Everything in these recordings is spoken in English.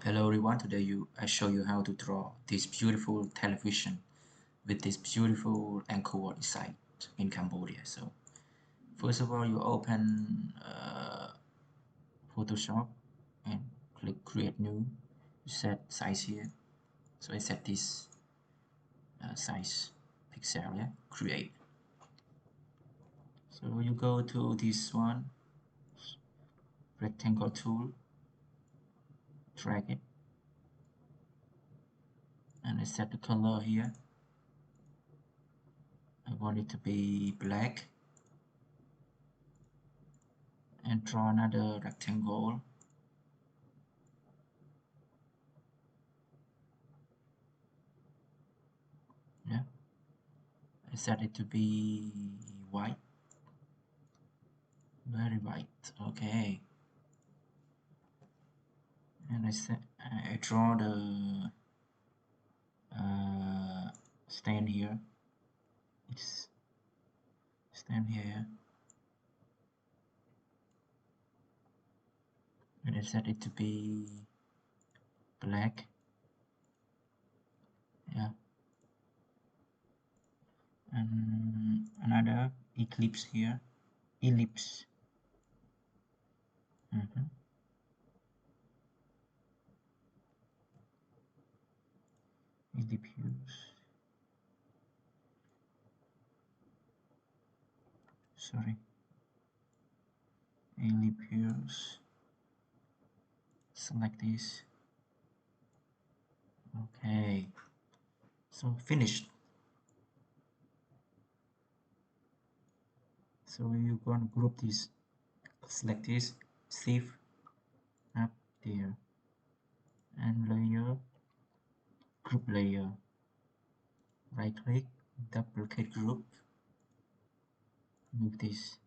Hello everyone, I show you how to draw this beautiful television with this beautiful Angkor Wat site in Cambodia. So first of all, you open Photoshop and click create new. You set size here. So I set this size pixel, yeah, create. So you go to this one, rectangle tool, drag it, and I set the color here. I want it to be black. And draw another rectangle. Yeah, I set it to be white, very white. Okay, and I draw the stand here. It's stand here, and I set it to be black. Yeah, and another eclipse here, ellipse. Ellipse. Sorry, ellipse. Select this. Okay, so finished. So you're going to group this, select this, shift up there, and layer, group layer, right click, duplicate group, move this,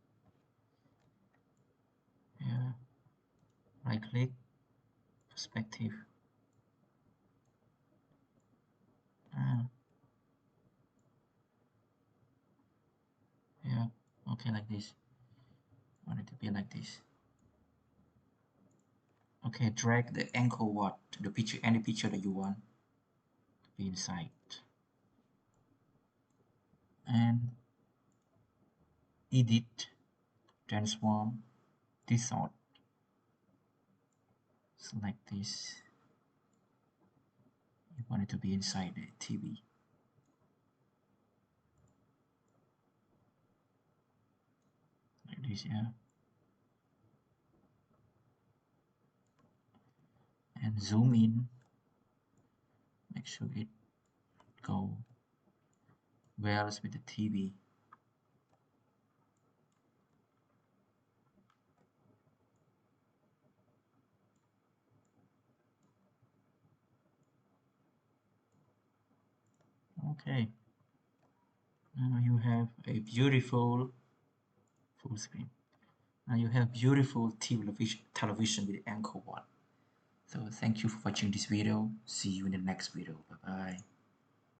yeah, right click, perspective, ah, yeah, okay, like this, want it to be like this. Okay, drag the Angkor Wat, the picture, any picture that you want to be inside, and edit, transform, distort, select this, you want it to be inside the TV. Like this, yeah, and zoom in, make sure it go well with the TV. Okay, now you have a beautiful full screen. Now you have beautiful television with Angkor Wat. So thank you for watching this video. See you in the next video. Bye bye.